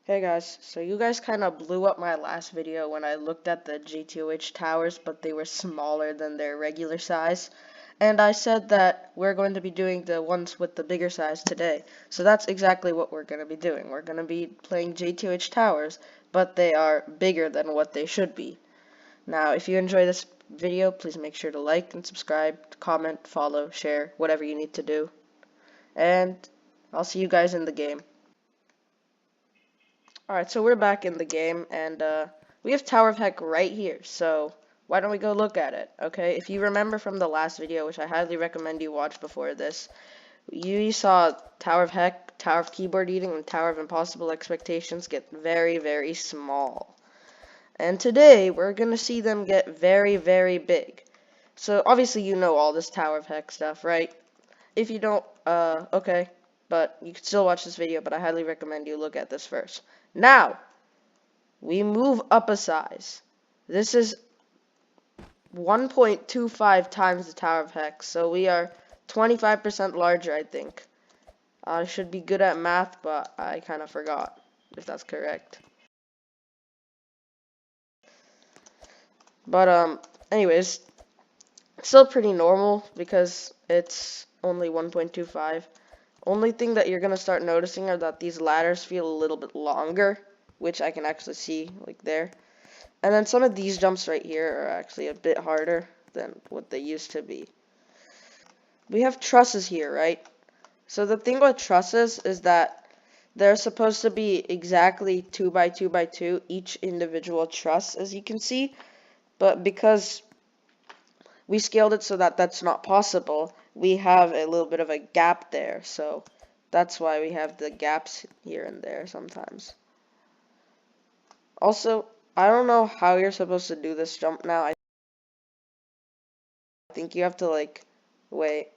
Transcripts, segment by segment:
Hey guys, so you guys kind of blew up my last video when I looked at the JToH towers, but they were smaller than their regular size. And I said that we're going to be doing the ones with the bigger size today. So that's exactly what we're going to be doing. We're going to be playing JToH towers, but they are bigger than what they should be. Now, if you enjoy this video, please make sure to like and subscribe, comment, follow, share, whatever you need to do. And I'll see you guys in the game. Alright, so we're back in the game, and we have Tower of Heck right here, so why don't we go look at it, okay? If you remember from the last video, which I highly recommend you watch before this, you saw Tower of Heck, Tower of Keyboard Eating, and Tower of Impossible Expectations get very, very small. And today, we're gonna see them get very, very big. So, obviously you know all this Tower of Heck stuff, right? If you don't, okay. But you can still watch this video, but I highly recommend you look at this first. Now, we move up a size. This is 1.25 times the Tower of Hex, so we are 25% larger, I think. I should be good at math, but I kind of forgot if that's correct. But, anyways, still pretty normal because it's only 1.25. Only thing that you're going to start noticing are that these ladders feel a little bit longer, which I can actually see, like there. And then some of these jumps right here are actually a bit harder than what they used to be. We have trusses here, right? So the thing with trusses is that they're supposed to be exactly 2 by 2 by 2, each individual truss, as you can see. But because we scaled it so that that's not possible, we have a little bit of a gap there. So that's why we have the gaps here and there sometimes. Also, I don't know how you're supposed to do this jump now. I think you have to, like, wait.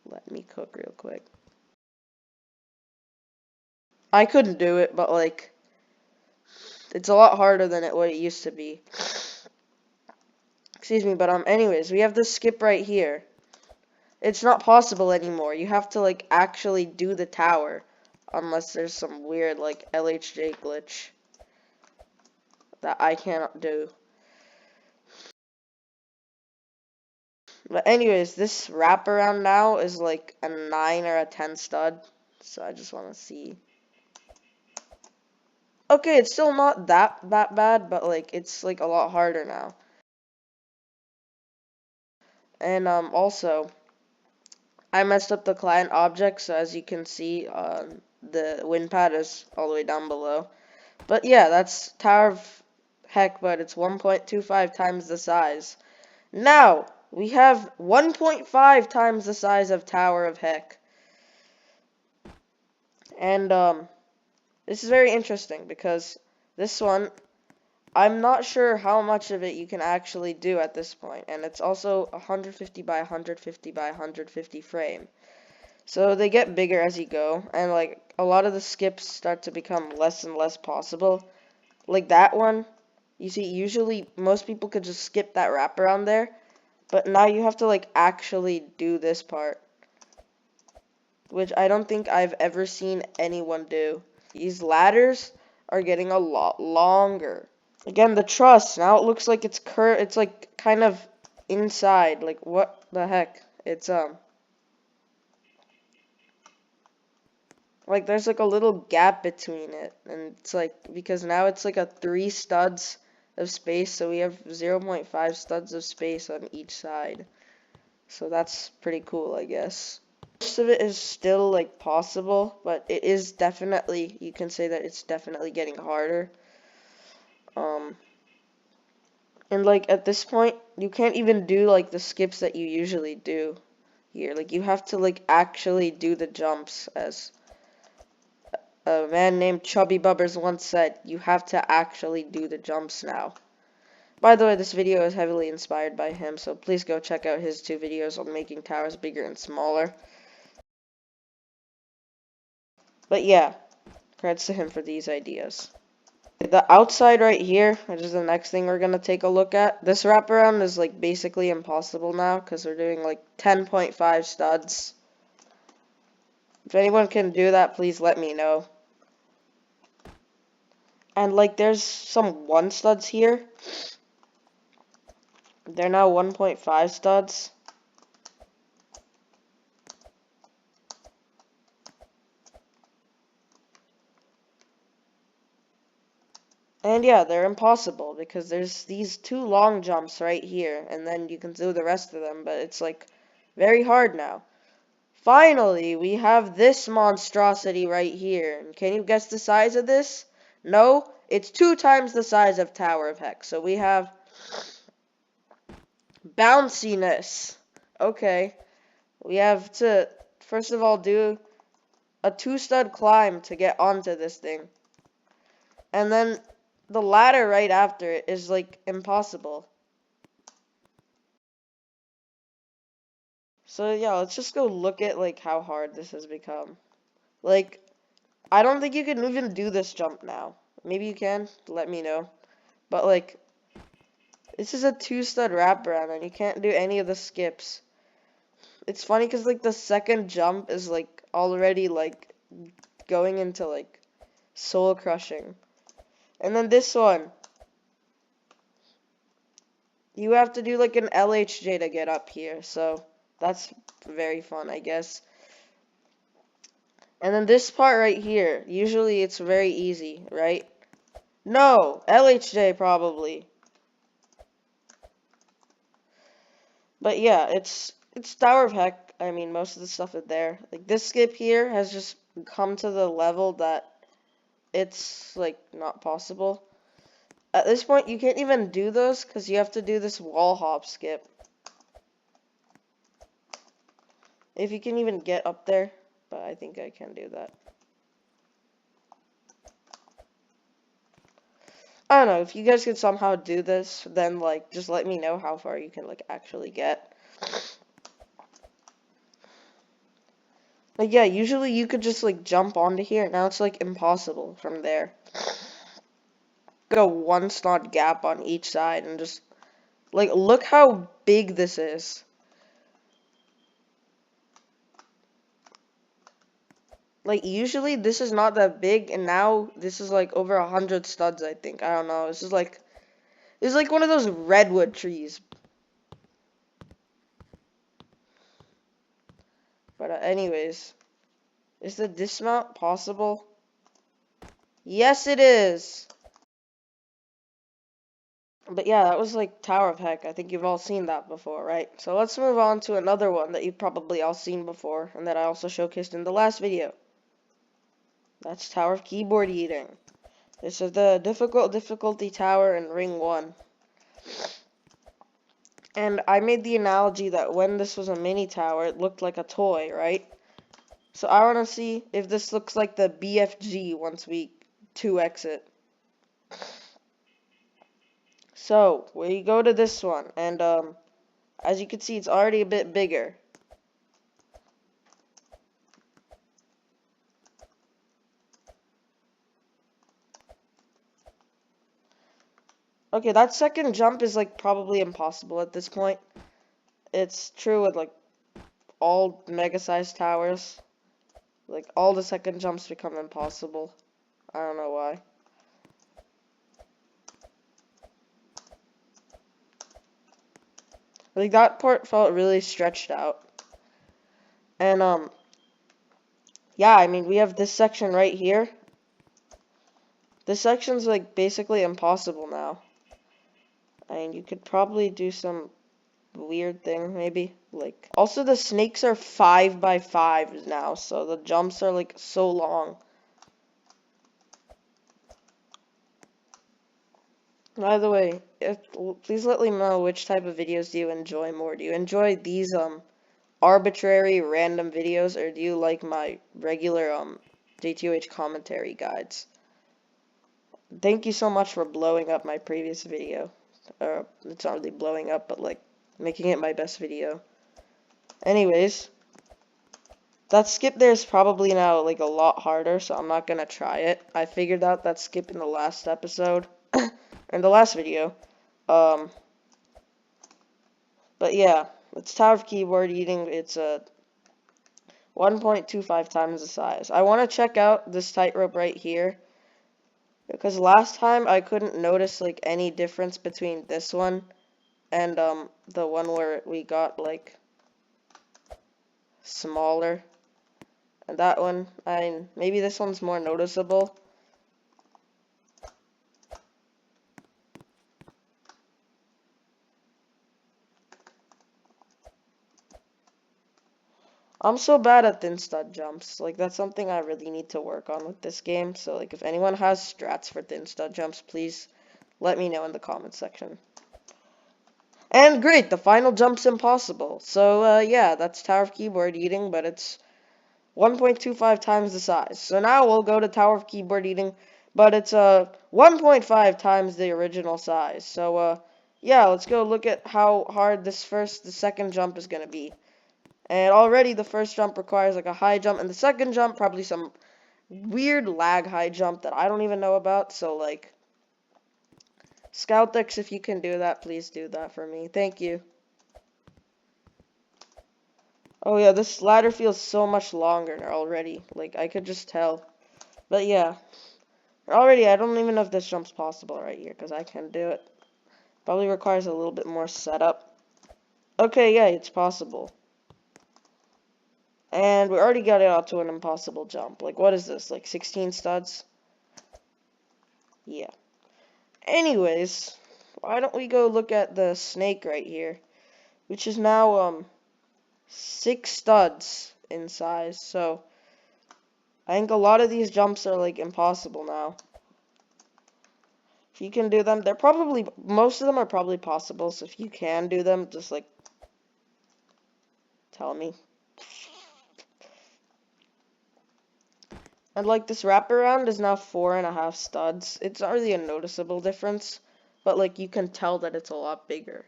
Let me cook real quick. I couldn't do it, but, like, it's a lot harder than what it used to be. Excuse me, but, anyways, we have this skip right here. It's not possible anymore. You have to, like, actually do the tower. Unless there's some weird, like, LHJ glitch that I cannot do. But anyways, this wraparound now is like a 9 or a 10 stud. So I just want to see. Okay, it's still not that bad, but like it's like a lot harder now. And also, I messed up the client object, so as you can see, the win pad is all the way down below. But yeah, that's Tower of Heck, but it's 1.25 times the size. Now, we have 1.5 times the size of Tower of Heck. And this is very interesting because this one, I'm not sure how much of it you can actually do at this point, and it's also 150 by 150 by 150 frame. So they get bigger as you go, and like a lot of the skips start to become less and less possible. Like that one, you see, usually most people could just skip that wraparound there, but now you have to like actually do this part, which I don't think I've ever seen anyone do. These ladders are getting a lot longer. Again, the truss, now it looks like it's it's like kind of inside. Like what the heck? It's like there's like a little gap between it, and it's like because now it's like a 3 studs of space, so we have 0.5 studs of space on each side. So that's pretty cool, I guess. Most of it is still like possible, but it is definitely, you can say that it's definitely getting harder. And like at this point, you can't even do like the skips that you usually do here. Like you have to like actually do the jumps, as a man named ChubbyBubbers once said, you have to actually do the jumps now. By the way, this video is heavily inspired by him, so please go check out his 2 videos on making towers bigger and smaller. But yeah, credits to him for these ideas. The outside right here, which is the next thing we're going to take a look at. This wraparound is like basically impossible now because we're doing like 10.5 studs. If anyone can do that, please let me know. And like there's some 1 studs here. They're now 1.5 studs. And yeah, they're impossible because there's these 2 long jumps right here, and then you can do the rest of them, but it's like very hard now. Finally, we have this monstrosity right here. And can you guess the size of this? No, it's 2 times the size of Tower of Hex. So we have bounciness. Okay, we have to, first of all, do a 2-stud climb to get onto this thing. And then the ladder right after it is, like, impossible. So, yeah, let's just go look at, like, how hard this has become. Like, I don't think you can even do this jump now. Maybe you can. Let me know. But, like, this is a 2-stud wraparound, and you can't do any of the skips. It's funny because, like, the second jump is, like, already, like, going into, like, soul crushing. And then this one. You have to do, like, an LHJ to get up here, so that's very fun, I guess. And then this part right here, usually it's very easy, right? No, LHJ probably. But yeah, it's Tower of Heck. I mean, most of the stuff is there. Like, this skip here has just come to the level that it's, like, not possible. At this point, you can't even do those because you have to do this wall hop skip. If you can even get up there, but I think I can do that. I don't know, if you guys could somehow do this, then, like, just let me know how far you can, like, actually get. Like, yeah, usually you could just, like, jump onto here. Now it's, like, impossible from there. Go 1 snot gap on each side and just, like, look how big this is. Like, usually this is not that big, and now this is, like, over 100 studs, I think. I don't know. This is, like one of those redwood trees. But, anyways. Is the dismount possible? Yes, it is! But yeah, that was like Tower of Heck. I think you've all seen that before, right? So let's move on to another one that you've probably all seen before, and that I also showcased in the last video. That's Tower of Keyboard Eating. This is the difficulty tower in Ring 1. And I made the analogy that when this was a mini tower, it looked like a toy, right? So I want to see if this looks like the BFG once we 2x it. So, we go to this one, and as you can see, it's already a bit bigger. Okay, that second jump is, like, probably impossible at this point. It's true with, like, all mega-sized towers. Like, all the second jumps become impossible. I don't know why. Like, that part felt really stretched out. And, yeah, I mean, we have this section right here. This section's, like, basically impossible now. I mean, you could probably do some weird thing, maybe. Like, also the snakes are 5 by 5 now, so the jumps are, like, so long. By the way, please let me know which type of videos do you enjoy more. Do you enjoy these, arbitrary random videos, or do you like my regular, JToH commentary guides? Thank you so much for blowing up my previous video. It's not really blowing up, but, like, making it my best video. Anyways, that skip there is probably now, like, a lot harder, so I'm not gonna try it. I figured out that skip in the last episode, in the last video. But yeah, it's Tower of Keyboard Eating. It's a 1.25 times the size. I want to check out this tightrope right here, because last time I couldn't notice like any difference between this one and the one where we got like smaller. And that one, maybe this one's more noticeable. I'm so bad at thin stud jumps. Like, that's something I really need to work on with this game. So, like, if anyone has strats for thin stud jumps, please let me know in the comment section. And great, the final jump's impossible. So, yeah, that's Tower of Keyboard Eating, but it's 1.25 times the size. So now we'll go to Tower of Keyboard Eating, but it's 1.5 times the original size. So, yeah, let's go look at how hard the second jump is going to be. And already the first jump requires like a high jump, and the second jump probably some weird lag high jump that I don't even know about. So like, Scoutdex, if you can do that, please do that for me. Thank you. Oh yeah, this ladder feels so much longer already. Like, I could just tell. But yeah, already I don't even know if this jump's possible right here, because I can do it. Probably requires a little bit more setup. Okay, yeah, it's possible. And we already got it out to an impossible jump. Like, what is this? Like 16 studs? Yeah. Anyways, why don't we go look at the snake right here, which is now 6 studs in size. So I think a lot of these jumps are like impossible now. If you can do them, most of them are probably possible. So if you can do them, just like tell me. And like this wraparound is now 4.5 studs. It's not really a noticeable difference, but like you can tell that it's a lot bigger.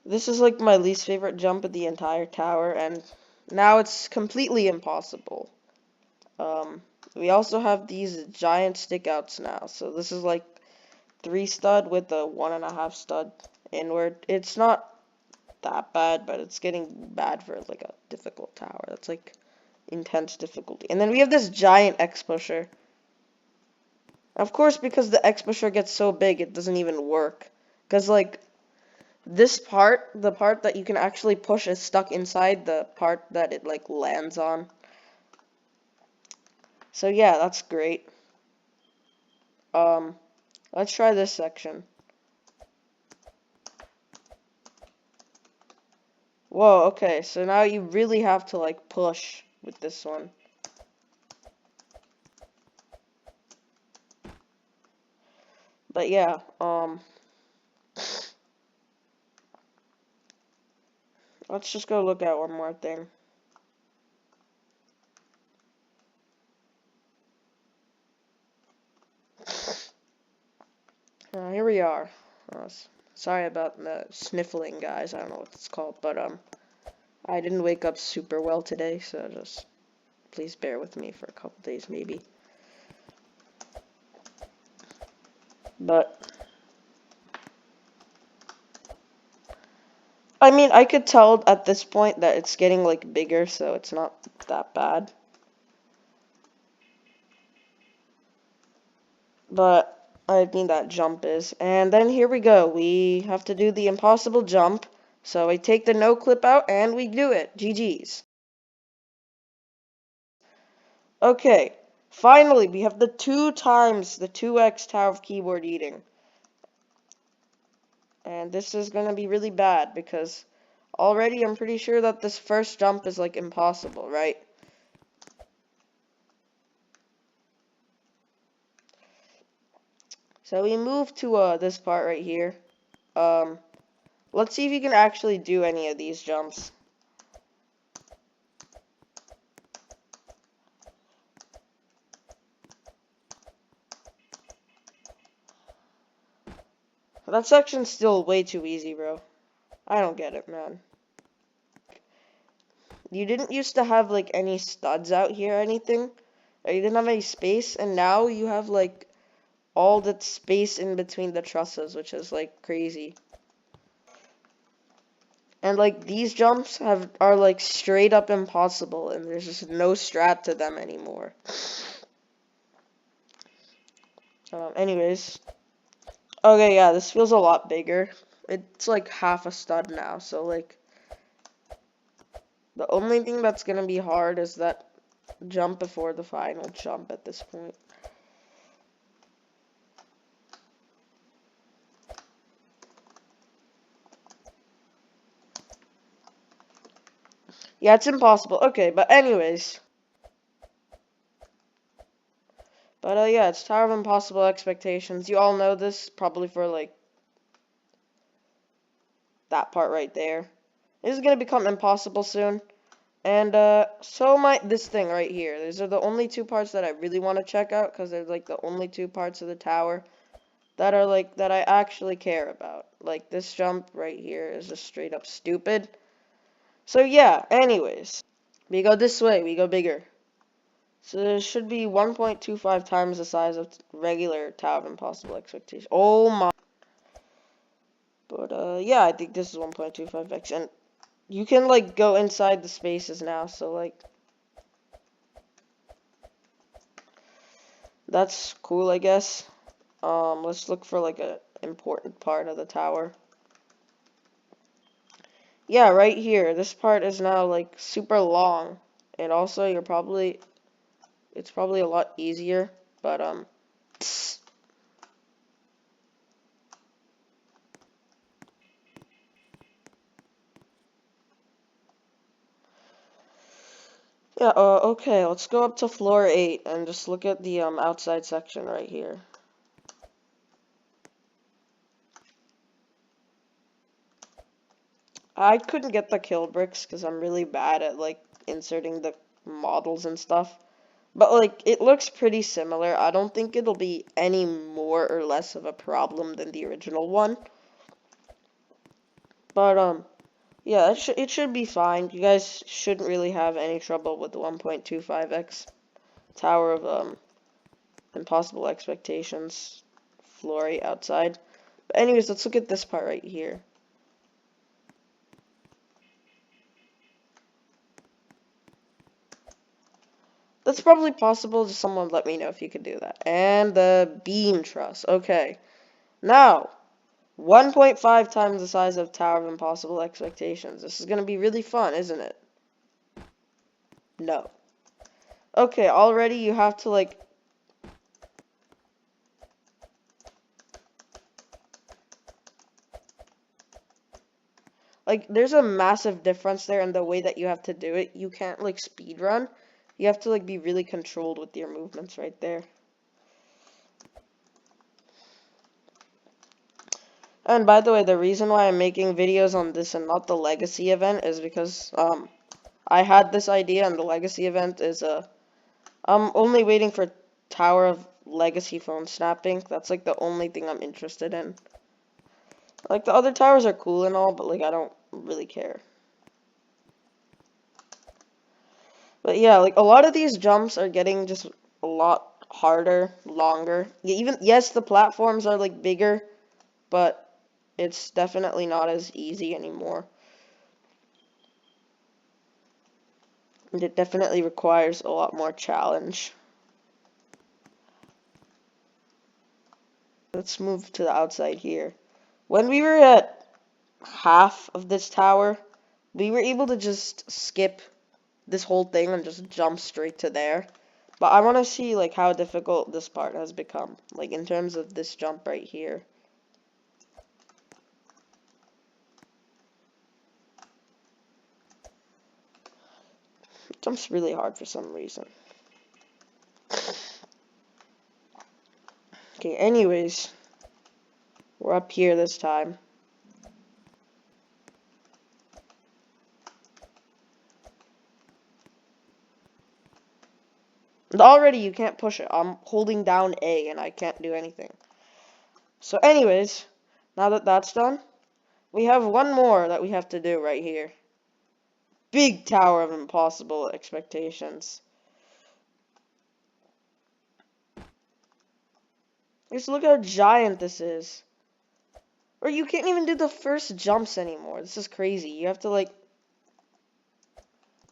This is like my least favorite jump of the entire tower, and now it's completely impossible. We also have these giant stickouts now, so this is like 3 stud with a 1.5 stud inward. It's not that bad, but it's getting bad for like a difficult tower. That's like intense difficulty. And then we have this giant X pusher. Of course, because the X pusher gets so big, it doesn't even work. Because like this part, the part that you can actually push, is stuck inside the part that it like lands on. So yeah, that's great. Let's try this section. Whoa, okay, so now you really have to like push with this one. But yeah, let's just go look at one more thing. Here we are. Sorry about the sniffling, guys. I don't know what it's called, but I didn't wake up super well today, so just please bear with me for a couple days, maybe. But I mean, I could tell at this point that it's getting like bigger, so it's not that bad. But I mean, that jump is. And then here we go. We have to do the impossible jump. So I take the no clip out and we do it. GG's. Okay. Finally, we have the 2 times the 2x Tower of Keyboard Eating. And this is going to be really bad because already I'm pretty sure that this first jump is like impossible, right? So we move to this part right here. Let's see if you can actually do any of these jumps. That section's still way too easy, bro. I don't get it, man. You didn't used to have, like, any studs out here or anything. Or you didn't have any space, and now you have, like, all that space in between the trusses, which is, like, crazy. And like these jumps are like straight up impossible, and there's just no strat to them anymore. Anyways, okay, yeah, this feels a lot bigger. It's like half a stud now, so like the only thing that's gonna be hard is that jump before the final jump at this point. Yeah, it's impossible. Okay, but anyways. But yeah, it's Tower of Impossible Expectations. You all know this, probably for like that part right there. This is gonna become impossible soon. And so might this thing right here. These are the only two parts that I really want to check out, because they're like the only two parts of the tower that are like that I actually care about. Like this jump right here is just straight up stupid. So yeah, anyways. We go this way, we go bigger. So there should be 1.25 times the size of regular Tower of Impossible Expectation. Oh my. But yeah, I think this is 1.25x, and you can like go inside the spaces now, so like that's cool, I guess. Let's look for like a important part of the tower. Yeah, right here. This part is now like super long, and also it's probably a lot easier, but yeah, okay, let's go up to floor 8 and just look at the outside section right here. I couldn't get the kill bricks because I'm really bad at like inserting the models and stuff. But like it looks pretty similar. I don't think it'll be any more or less of a problem than the original one. But yeah, it should be fine. You guys shouldn't really have any trouble with the 1.25x Tower of Impossible Expectations Flory outside. But anyways, let's look at this part right here. That's probably possible. Just someone let me know if you could do that. And the beam truss. Okay. Now, 1.5 times the size of Tower of Impossible Expectations. This is going to be really fun, isn't it? No. Okay, already you have to like... Like, there's a massive difference there in the way that you have to do it. You can't like speed run. You have to like be really controlled with your movements right there. And by the way, the reason why I'm making videos on this and not the Legacy event is because I had this idea, and the Legacy event is I'm only waiting for Tower of Legacy phone snapping. That's like the only thing I'm interested in. Like the other towers are cool and all, but like I don't really care. But yeah, like a lot of these jumps are getting just a lot harder, longer. Even yes, the platforms are like bigger, but it's definitely not as easy anymore. And it definitely requires a lot more challenge. Let's move to the outside here. When we were at half of this tower, we were able to just skip this whole thing and just jump straight to there. But I want to see like how difficult this part has become, like in terms of this jump right here. It jumps really hard for some reason. Okay, anyways, we're up here this time. And already you can't push it. I'm holding down A and I can't do anything. So anyways, now that that's done, we have one more that we have to do right here. Big Tower of Impossible Expectations. Just look how giant this is. Or you can't even do the first jumps anymore. This is crazy. You have to, like,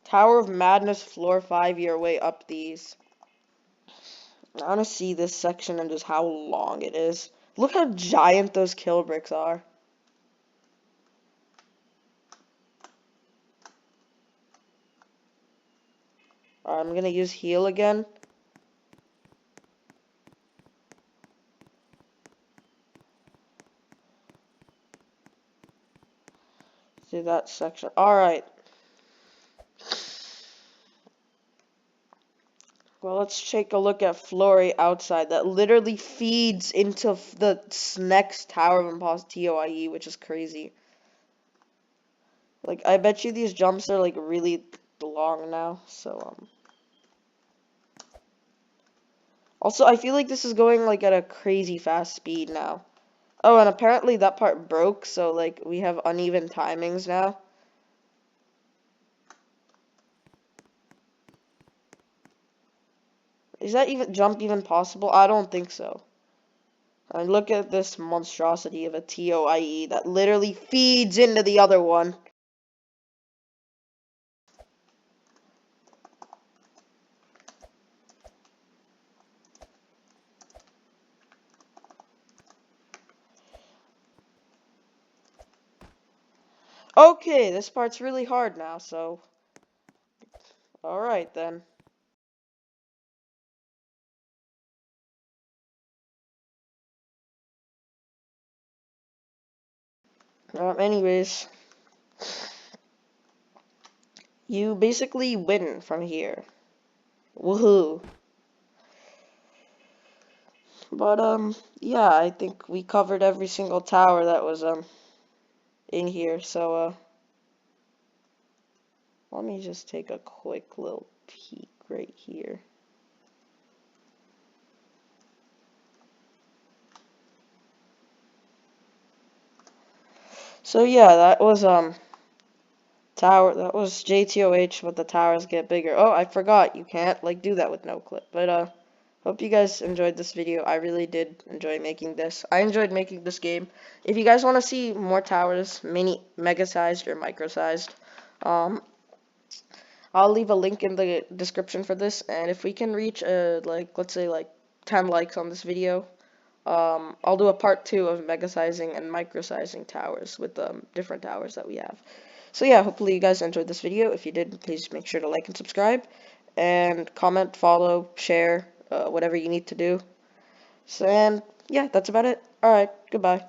Tower of Madness floor 5 your way up these. I want to see this section and just how long it is. Look how giant those kill bricks are. Alright, I'm gonna use heal again. See that section. Alright. Well, let's take a look at Flory outside. That literally feeds into the next Tower of Impossible TOIE, which is crazy. Like, I bet you these jumps are, like, really long now, so, Also, I feel like this is going, like, at a crazy fast speed now. Oh, and apparently that part broke, so, like, we have uneven timings now. Is that jump even possible? I don't think so. And look at this monstrosity of a TOIE that literally feeds into the other one. Okay, this part's really hard now, so... Alright, then. Anyways... You basically win from here. Woohoo. But, yeah, I think we covered every single tower that was, in here, so, let me just take a quick little peek right here. So, yeah, that was, that was JToH, but the towers get bigger. Oh, I forgot, you can't, like, do that with no clip. But, hope you guys enjoyed this video. I really did enjoy making this. I enjoyed making this game. If you guys want to see more towers, mega-sized or micro-sized, I'll leave a link in the description for this, and if we can reach, like, let's say, like, 10 likes on this video, I'll do a part 2 of mega-sizing and micro-sizing towers with, different towers that we have. So yeah, hopefully you guys enjoyed this video. If you did, please make sure to like and subscribe, and comment, follow, share, whatever you need to do. So, and yeah, that's about it. Alright, goodbye.